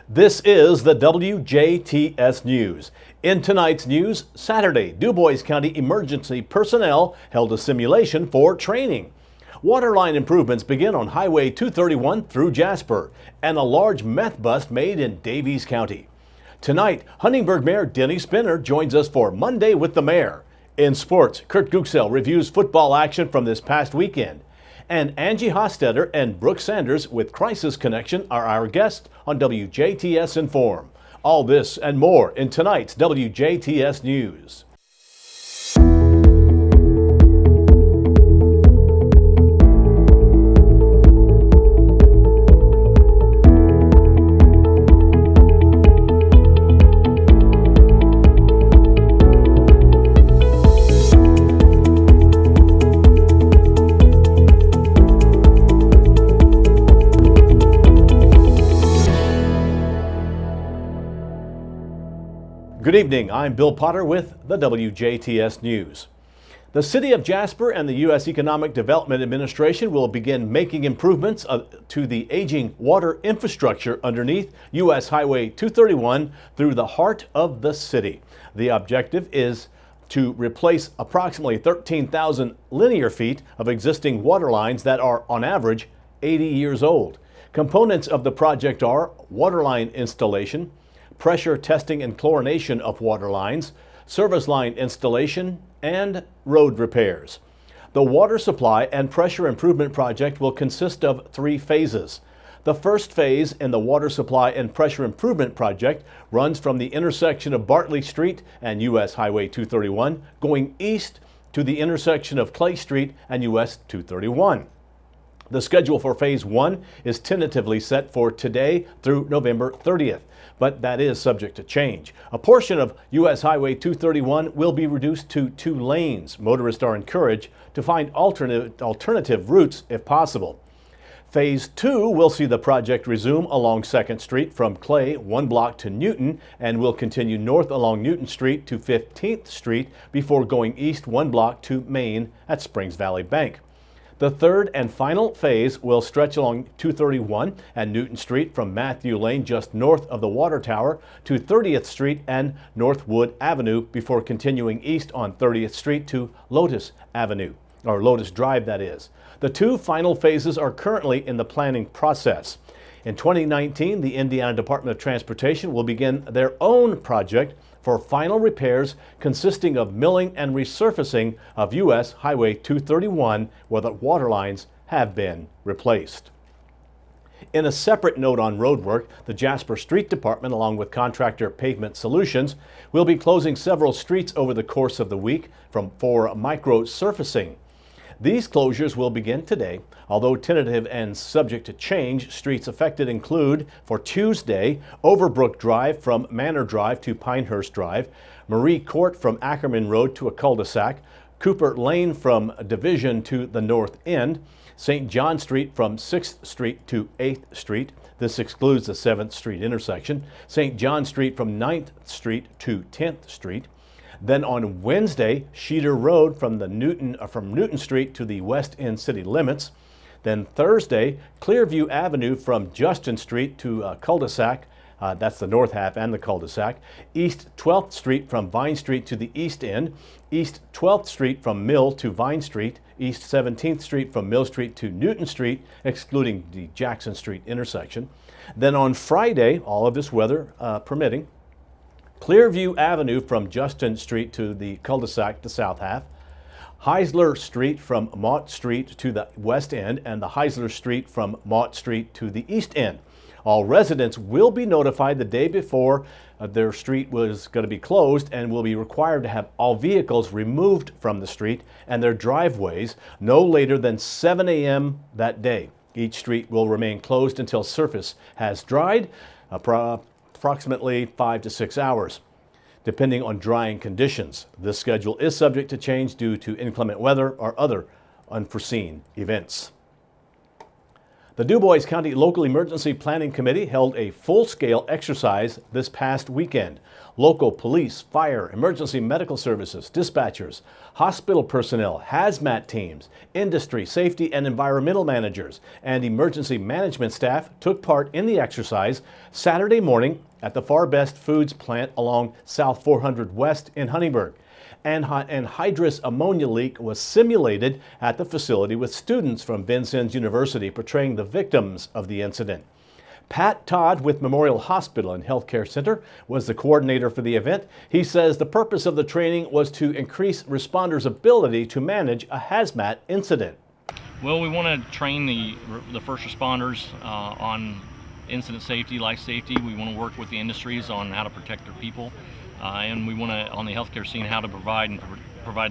This is the WJTS News. In tonight's news, Saturday, DuBois County emergency personnel held a simulation for training. Waterline improvements begin on Highway 231 through Jasper, and a large meth bust made in Davies County. Tonight, Huntingburg Mayor Denny Spinner joins us for Monday with the Mayor. In sports, Kurt Guxell reviews football action from this past weekend. And Angie Hostetter and Brooke Sanders with Crisis Connection are our guests on WJTS Inform. All this and more in tonight's WJTS News. Good evening, I'm Bill Potter with the WJTS News. The City of Jasper and the U.S. Economic Development Administration will begin making improvements to the aging water infrastructure underneath U.S. Highway 231 through the heart of the city. The objective is to replace approximately 13,000 linear feet of existing water lines that are, on average, 80 years old. Components of the project are waterline installation, pressure testing and chlorination of water lines, service line installation, and road repairs. The water supply and pressure improvement project will consist of 3 phases. The first phase in the water supply and pressure improvement project runs from the intersection of Bartley Street and U.S. Highway 231 going east to the intersection of Clay Street and U.S. 231. The schedule for Phase 1 is tentatively set for today through November 30th, but that is subject to change. A portion of U.S. Highway 231 will be reduced to 2 lanes. Motorists are encouraged to find alternative routes if possible. Phase 2 will see the project resume along 2nd Street from Clay 1 block to Newton and will continue north along Newton Street to 15th Street before going east 1 block to Main at Springs Valley Bank. The third and final phase will stretch along 231 and Newton Street from Matthew Lane just north of the Water Tower to 30th Street and Northwood Avenue before continuing east on 30th Street to Lotus Avenue, or Lotus Drive that is. The 2 final phases are currently in the planning process. In 2019, the Indiana Department of Transportation will begin their own project for final repairs consisting of milling and resurfacing of U.S. Highway 231 where the water lines have been replaced. In a separate note on roadwork, the Jasper Street Department, along with contractor Pavement Solutions, will be closing several streets over the course of the week for micro-surfacing. These closures will begin today, although tentative and subject to change. Streets affected include, for Tuesday, Overbrook Drive from Manor Drive to Pinehurst Drive, Marie Court from Ackerman Road to a cul-de-sac, Cooper Lane from Division to the North End, St. John Street from 6th Street to 8th Street. This excludes the 7th Street intersection, St. John Street from 9th Street to 10th Street. Then on Wednesday, Sheeter Road from Newton Street to the West End city limits. Then Thursday, Clearview Avenue from Justin Street to cul-de-sac. That's the north half and the cul-de-sac. East 12th Street from Vine Street to the East End. East 12th Street from Mill to Vine Street. East 17th Street from Mill Street to Newton Street, excluding the Jackson Street intersection. Then on Friday, all of this weather permitting, Clearview Avenue from Justin Street to the cul-de-sac, the south half. Heisler Street from Mott Street to the west end, and the Heisler Street from Mott Street to the east end. All residents will be notified the day before their street was going to be closed and will be required to have all vehicles removed from the street and their driveways no later than 7 a.m. that day. Each street will remain closed until surface has dried, approximately 5 to 6 hours, depending on drying conditions. This schedule is subject to change due to inclement weather or other unforeseen events. The Du Bois County Local Emergency Planning Committee held a full-scale exercise this past weekend. Local police, fire, emergency medical services, dispatchers, hospital personnel, hazmat teams, industry, safety and environmental managers, and emergency management staff took part in the exercise Saturday morning at the Far Best Foods plant along South 400 West in Huntingburg. Anhydrous ammonia leak was simulated at the facility with students from Vincennes University portraying the victims of the incident. Pat Todd with Memorial Hospital and Healthcare Center was the coordinator for the event. He says the purpose of the training was to increase responders' ability to manage a hazmat incident. Well, we want to train the first responders on incident safety, life safety. We want to work with the industries on how to protect their people. And we want to, on the healthcare scene, how to provide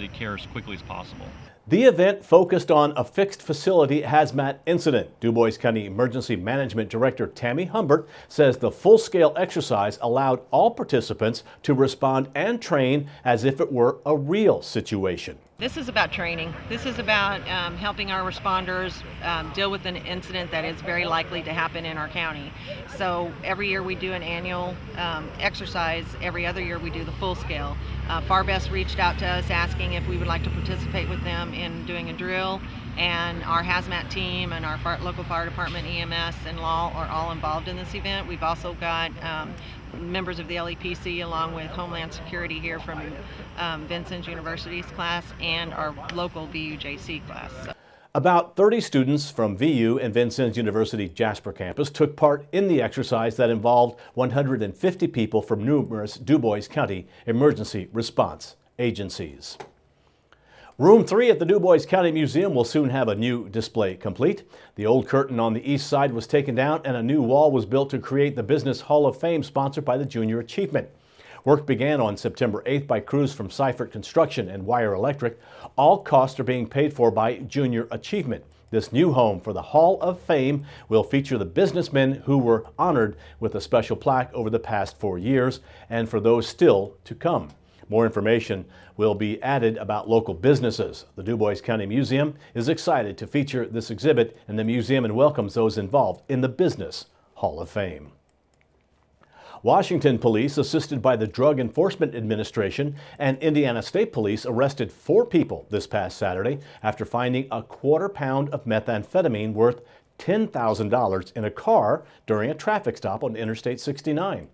the care as quickly as possible. The event focused on a fixed facility hazmat incident. Du Bois County Emergency Management Director Tammy Humbert says the full-scale exercise allowed all participants to respond and train as if it were a real situation. This is about training. This is about helping our responders deal with an incident that is very likely to happen in our county. So every year we do an annual exercise. Every other year we do the full scale. Far Best reached out to us asking if we would like to participate with them in doing a drill, and our hazmat team and our local fire department, EMS, and law are all involved in this event. We've also got members of the LEPC along with Homeland Security here from Vincennes University's class and our local WJTS class. About 30 students from VU and Vincennes University Jasper campus took part in the exercise that involved 150 people from numerous Du Bois County emergency response agencies. Room 3 at the Du Bois County Museum will soon have a new display complete. The old curtain on the east side was taken down and a new wall was built to create the Business Hall of Fame sponsored by the Junior Achievement. Work began on September 8th by crews from Seifert Construction and Wire Electric. All costs are being paid for by Junior Achievement. This new home for the Hall of Fame will feature the businessmen who were honored with a special plaque over the past 4 years and for those still to come. More information will be added about local businesses. The Du Bois County Museum is excited to feature this exhibit in the museum and welcomes those involved in the Business Hall of Fame. Washington police, assisted by the Drug Enforcement Administration and Indiana State Police, arrested 4 people this past Saturday after finding a quarter pound of methamphetamine worth $10,000 in a car during a traffic stop on Interstate 69.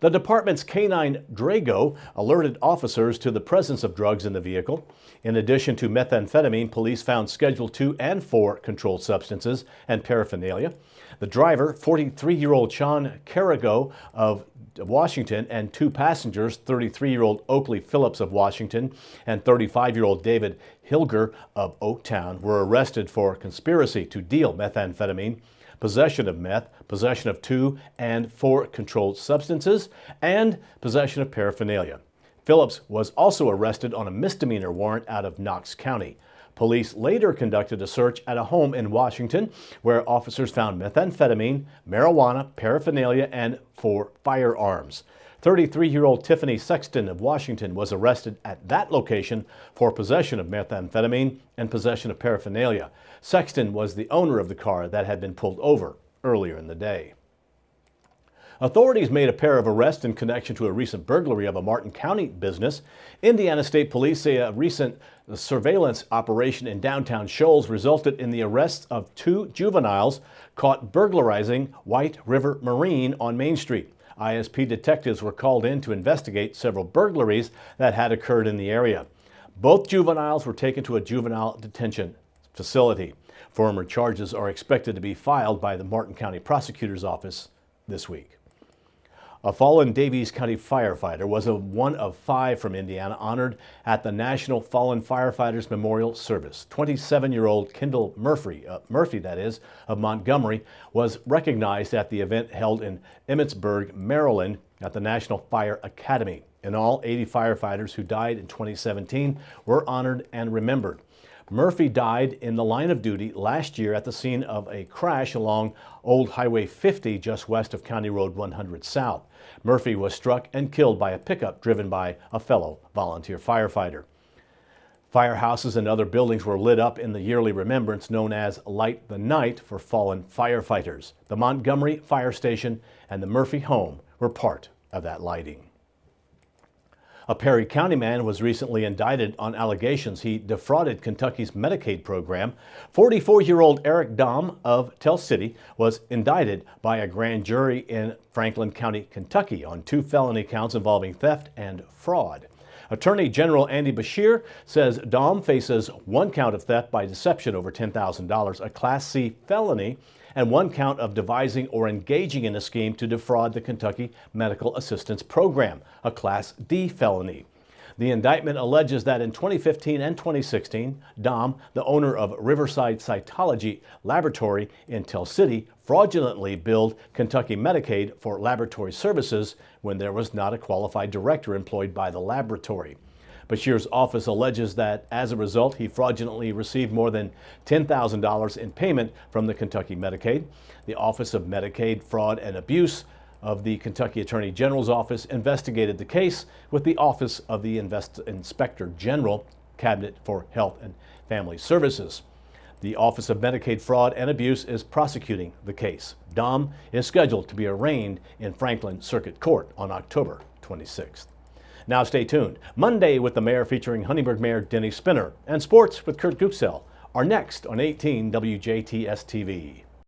The department's K-9 Drago alerted officers to the presence of drugs in the vehicle. In addition to methamphetamine, police found Schedule 2 and 4 controlled substances and paraphernalia. The driver, 43-year-old Sean Carrigo of Washington, and 2 passengers, 33-year-old Oakley Phillips of Washington and 35-year-old David Hilger of Oaktown, were arrested for conspiracy to deal methamphetamine, possession of meth, possession of 2 and 4 controlled substances, and possession of paraphernalia. Phillips was also arrested on a misdemeanor warrant out of Knox County. Police later conducted a search at a home in Washington where officers found methamphetamine, marijuana, paraphernalia, and 4 firearms. 33-year-old Tiffany Sexton of Washington was arrested at that location for possession of methamphetamine and possession of paraphernalia. Sexton was the owner of the car that had been pulled over earlier in the day. Authorities made a pair of arrests in connection to a recent burglary of a Martin County business. Indiana State Police say a recent surveillance operation in downtown Shoals resulted in the arrests of 2 juveniles caught burglarizing White River Marine on Main Street. ISP detectives were called in to investigate several burglaries that had occurred in the area. Both juveniles were taken to a juvenile detention facility. Former charges are expected to be filed by the Martin County Prosecutor's Office this week. A fallen Daviess County firefighter was one of 5 from Indiana honored at the National Fallen Firefighters Memorial Service. 27-year-old Kendall Murphy of Montgomery, was recognized at the event held in Emmitsburg, Maryland at the National Fire Academy. In all, 80 firefighters who died in 2017 were honored and remembered. Murphy died in the line of duty last year at the scene of a crash along Old Highway 50 just west of County Road 100 South. Murphy was struck and killed by a pickup driven by a fellow volunteer firefighter. Firehouses and other buildings were lit up in the yearly remembrance known as Light the Night for fallen firefighters. The Montgomery Fire Station and the Murphy home were part of that lighting. A Perry County man was recently indicted on allegations he defrauded Kentucky's Medicaid program. 44-year-old Eric Dahm of Tell City was indicted by a grand jury in Franklin County, Kentucky on 2 felony counts involving theft and fraud. Attorney General Andy Beshear says Dahm faces 1 count of theft by deception over $10,000, a Class C felony, and 1 count of devising or engaging in a scheme to defraud the Kentucky Medical Assistance Program, a Class D felony. The indictment alleges that in 2015 and 2016, Dahm, the owner of Riverside Cytology Laboratory in Tell City, fraudulently billed Kentucky Medicaid for laboratory services when there was not a qualified director employed by the laboratory. Beshear's office alleges that as a result, he fraudulently received more than $10,000 in payment from the Kentucky Medicaid. The Office of Medicaid Fraud and Abuse of the Kentucky Attorney General's office investigated the case with the Office of the Inspector General, Cabinet for Health and Family Services. The Office of Medicaid Fraud and Abuse is prosecuting the case. Dahm is scheduled to be arraigned in Franklin Circuit Court on October 26th. Now stay tuned. Monday with the Mayor featuring Huntingburg Mayor Denny Spinner and Sports with Kurt Guxell are next on 18 WJTS TV.